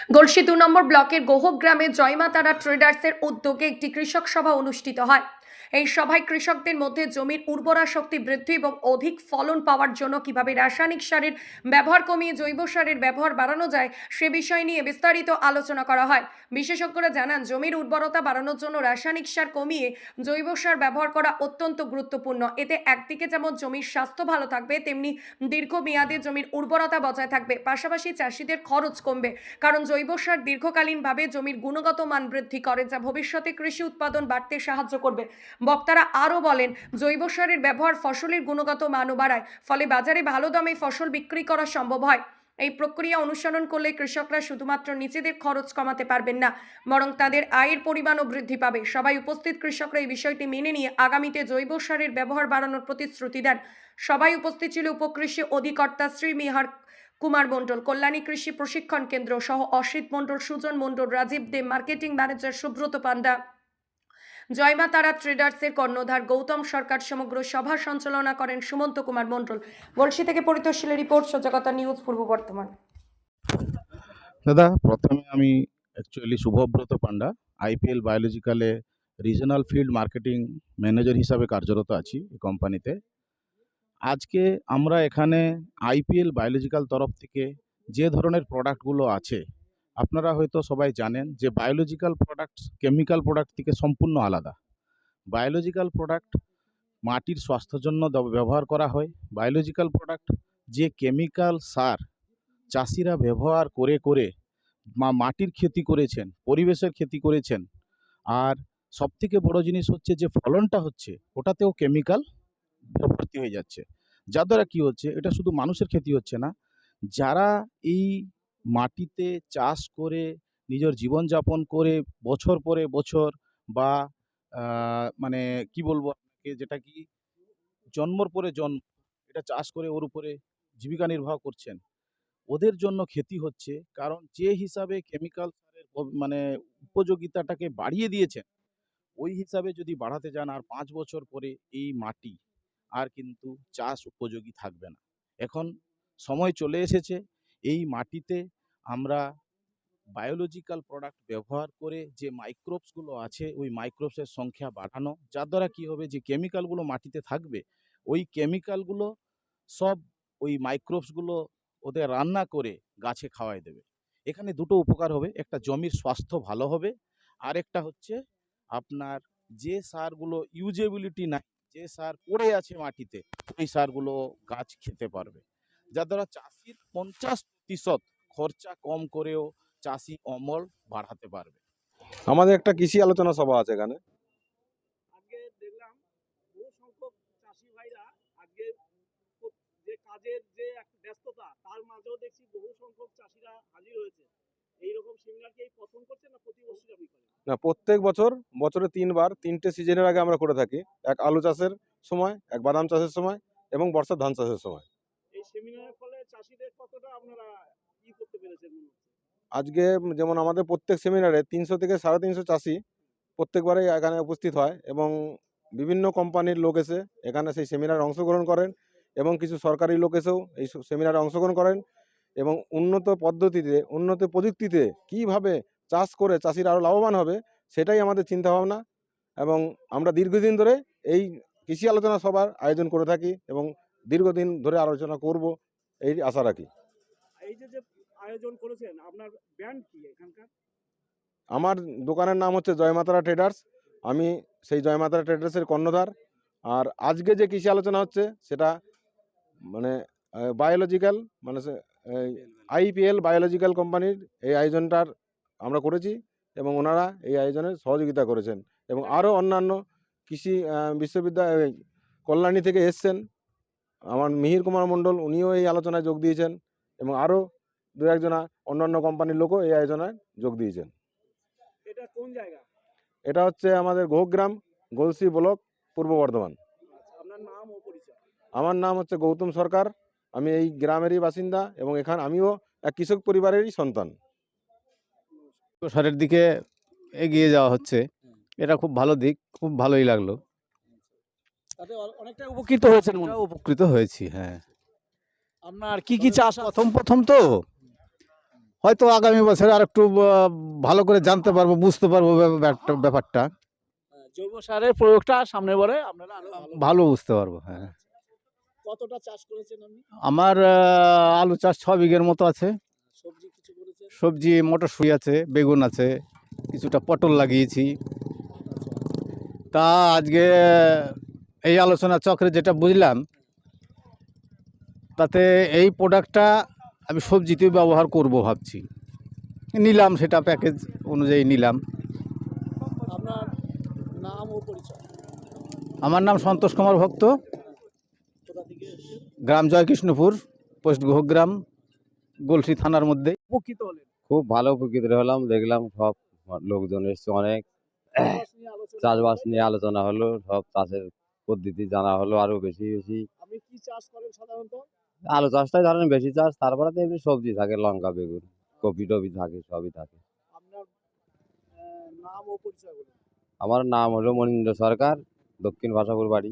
গলসি ২ নম্বর ব্লকের গোহক গ্রামে জয়মা তারা ট্রেডার্সের উদ্যোগে একটি কৃষক সভা অনুষ্ঠিত হয়। এই সভায় কৃষকদের মধ্যে জমির উর্বরা শক্তি বৃদ্ধি এবং অধিক ফলন পাওয়ার জন্য কিভাবে রাসায়নিক সারের ব্যবহার কমিয়ে জৈব সারের ব্যবহার বাড়ানো যায় সে বিষয় নিয়ে বিস্তারিত আলোচনা করা হয়। বিশেষজ্ঞরা জানান জমির উর্বরতা বাড়ানোর জন্য রাসায়নিক সার কমিয়ে জৈব সার ব্যবহার করা অত্যন্ত গুরুত্বপূর্ণ। এতে একদিকে যেমন জমির স্বাস্থ্য ভালো থাকবে, তেমনি দীর্ঘমেয়াদে জমির উর্বরতা বজায় থাকবে, পাশাপাশি চাষিদের খরচ কমবে, কারণ জৈব সার দীর্ঘকালীনভাবে জমির গুণগত মান বৃদ্ধি করে, যা ভবিষ্যতে কৃষি উৎপাদন বাড়তে সাহায্য করবে। বক্তারা আরও বলেন, জৈব সারের ব্যবহার ফসলের গুণগত মানও বাড়ায়, ফলে বাজারে ভালো দামে ফসল বিক্রি করা সম্ভব হয়। এই প্রক্রিয়া অনুসরণ করলে কৃষকরা শুধুমাত্র নিজেদের খরচ কমাতে পারবেন না, বরং তাদের আয়ের পরিমাণও বৃদ্ধি পাবে। সবাই উপস্থিত কৃষকরা এই বিষয়টি মেনে নিয়ে আগামীতে জৈব সারের ব্যবহার বাড়ানোর প্রতিশ্রুতি দেন। সবাই উপস্থিত ছিল উপকৃষি অধিকর্তা শ্রী মিহার কুমার মণ্ডল, কল্যাণী কৃষি প্রশিক্ষণ কেন্দ্র সহ অসিত মণ্ডল, সুজন মণ্ডল, রাজীব দেব, মার্কেটিং ম্যানেজার সুব্রত পান্ডা, জয়মা তারা ট্রেডার্সের কর্ণধার গৌতম সরকার। সমগ্র সভা সঞ্চালনা করেন সুমন্ত কুমার মণ্ডল। গলসি থেকে পরিতোষীলের রিপোর্ট, সজাগতা নিউজ, পূর্ব বর্ধমান। দাদা, প্রথমে আমি অ্যাকচুয়ালি শুভব্রত পান্ডা, আইপিএল বায়োলজিক্যালে রিজনাল ফিল্ড মার্কেটিং ম্যানেজার হিসাবে কার্যরত আছি এই কোম্পানিতে। আজকে আমরা এখানে আইপিএল বায়োলজিক্যাল তরফ থেকে যে ধরনের প্রোডাক্টগুলো আছে, আপনারা হয়তো সবাই জানেন যে বায়োলজিক্যাল প্রোডাক্ট কেমিক্যাল প্রোডাক্ট থেকে সম্পূর্ণ আলাদা। বায়োলজিক্যাল প্রোডাক্ট মাটির স্বাস্থ্যের জন্য ব্যবহার করা হয়। বায়োলজিক্যাল প্রোডাক্ট যে কেমিক্যাল সার চাষিরা ব্যবহার করে করে মাটির ক্ষতি করেছেন, পরিবেশের ক্ষতি করেছেন, আর সবথেকে বড় জিনিস হচ্ছে যে ফলনটা হচ্ছে ওটাতেও কেমিক্যাল ভর্তি হয়ে যাচ্ছে, যার দ্বারা কী হচ্ছে, এটা শুধু মানুষের ক্ষতি হচ্ছে না, যারা এই মাটিতে চাষ করে নিজের জীবনযাপন করে বছর পরে বছর বা মানে কি বলবো আপনাকে, যেটা কি জন্মর পরে জন্ম এটা চাষ করে ওর উপরে জীবিকা নির্বাহ করছেন, ওদের জন্য ক্ষতি হচ্ছে। কারণ যে হিসাবে কেমিক্যাল সারের মানে উপযোগিতাটাকে বাড়িয়ে দিয়েছেন, ওই হিসাবে যদি বাড়াতে যান আর 5 বছর পরে এই মাটি আর কিন্তু চাষ উপযোগী থাকবে না। এখন সময় চলে এসেছে এই মাটিতে আমরা বায়োলজিক্যাল প্রোডাক্ট ব্যবহার করে যে মাইক্রোবসগুলো আছে ওই মাইক্রোবসের সংখ্যা বাড়ানো, যার দ্বারা কী হবে, যে কেমিক্যালগুলো মাটিতে থাকবে ওই কেমিক্যালগুলো সব ওই মাইক্রোবসগুলো ওদের রান্না করে গাছে খাওয়াই দেবে। এখানে দুটো উপকার হবে, একটা জমির স্বাস্থ্য ভালো হবে, আর একটা হচ্ছে আপনার যে সারগুলো ইউজেবিলিটি নাই, যে সার পড়ে আছে মাটিতে, ওই সারগুলো গাছ খেতে পারবে, যার দ্বারা চাষির 50% খরচা কম করেও চাষি অমল বাড়াতে পারবে। আমাদের একটা কৃষি আলোচনা সভা আছে এখানে। আজকে দেখলাম বহু সংখ্যক চাষি ভাইরা আজকে যে কাজের যে একটা ব্যস্ততা তার মাঝেও দেখছি বহু সংখ্যক চাষিরা হাজির হয়েছে। এইরকম সেমিনার কি এই প্রথম করছে না প্রতি বছর আপনি করেন? না, প্রত্যেক বছরে 3বার 3টে সিজনের আগে আমরা করে থাকি। এক আলু চাষের সময়, এক বাদাম চাষের সময় এবং বর্ষার ধান চাষের সময়। এই সেমিনারের ফলে চাষিদের কতটা আপনারা কি করতে পেরেছেন মনে হচ্ছে? আজকে যেমন আমাদের প্রত্যেক সেমিনারে 300 থেকে 350 চাষি প্রত্যেকবারেই এখানে উপস্থিত হয় এবং বিভিন্ন কোম্পানির লোক এসে এখানে সেই সেমিনারে অংশগ্রহণ করেন এবং কিছু সরকারি লোক এসেও এই সেমিনারে অংশগ্রহণ করেন এবং উন্নত পদ্ধতিতে, উন্নত প্রযুক্তিতে কীভাবে চাষ করে চাষিরা আরও লাভবান হবে সেটাই আমাদের চিন্তাভাবনা। এবং আমরা দীর্ঘদিন ধরে এই কৃষি আলোচনা সভার আয়োজন করে থাকি এবং দীর্ঘদিন ধরে আলোচনা করব এই আশা রাখি। এই যে আয়োজন করেছেন, আপনার ব্র্যান্ড কি এখানকার? আমার দোকানের নাম হচ্ছে জয়মা তারা ট্রেডার্স। আমি সেই জয়মা তারা ট্রেডার্সের কর্ণধার। আর আজকে যে কৃষি আলোচনা হচ্ছে সেটা মানে বায়োলজিক্যাল মানে আইপিএল বায়োলজিক্যাল কোম্পানির এই আয়োজনটার আমরা করেছি এবং ওনারা এই আয়োজনে সহযোগিতা করেছেন এবং আরও অন্যান্য কৃষি বিশ্ববিদ্যালয় কল্যাণী থেকে এসছেন আমার মিহির কুমার মণ্ডল, উনিও এই আলোচনায় যোগ দিয়েছেন এবং আরও দু একজনা অন্যান্য কোম্পানির লোকও এই আয়োজনায় যোগ দিয়েছেন। এটা কোন জায়গা? এটা হচ্ছে আমাদের গোহগ্রাম, গলসি ব্লক, পূর্ব বর্ধমান। আপনার নাম ও পরিচয়? আমার নাম হচ্ছে গৌতম সরকার। আমি এই গ্রামেরই বাসিন্দা এবং এখানে আমিও এক কৃষক পরিবারেরই সন্তান। সারের দিকে এগিয়ে যাওয়া হচ্ছে, এটা খুব ভালো দিক, খুব ভালোই লাগলো। তাতে অনেকটা উপকৃত হয়েছেন মনে হয়? উপকৃত হয়েছি, হ্যাঁ। আপনার কি কি চাষ আছে? প্রথম তো হয়তো আগামী বছরে আর একটু ভালো করে জানতে পারবো, বুঝতে পারবো ব্যাপারটা জৈব সারের প্রয়োগটা সামনের বারে আপনারা আরো ভালো বুঝতে পারবো। হ্যাঁ, কতটা চাষ করেছেন আপনি? আমার আলু চাষ 6 বিঘের মতো আছে। সবজি কিছু করেছেন? সবজি মটরশুঁটি আছে, বেগুন আছে, কিছুটা পটল লাগিয়েছি। তা আজকে এই আলোচনা চক্রে যেটা বুঝলাম, তাতে এই প্রোডাক্টটা আমি সবজিতেও ব্যবহার করব ভাবছি। নিলাম, সেটা প্যাকেজ অনুযায়ী নিলাম। আপনার নাম ও পরিচয়? আমার নাম সন্তোষ কুমার ভক্ত, কোথা থেকে এসেছেন? গ্রাম জয়কৃষ্ণপুর, পোস্ট গোহগ্রাম, গলসি থানার মধ্যে। উপকৃত হলেন? খুব ভালো উপকৃত হলাম, দেখলাম সব লোকজন এসছে, অনেক চাষবাস নিয়ে আলোচনা চাষবাস হলো, নিয়ে আলোচনা হলো, সব চাষের পদ্ধতি জানা হলো আরো বেশি বেশি। আপনি কি চাষ করেন সাধারণত? আলু চাষটাই ধরেন বেশি চাষ, তারপরে তো এমনি সবজি থাকে, লঙ্কা বেগুন কপি টপি থাকে, সবই থাকে। আপনার নাম ও পরিচয় বলুন। আমার নাম হলো মনীন্দ্র সরকার, দক্ষিণ ভাষাপুর বাড়ি।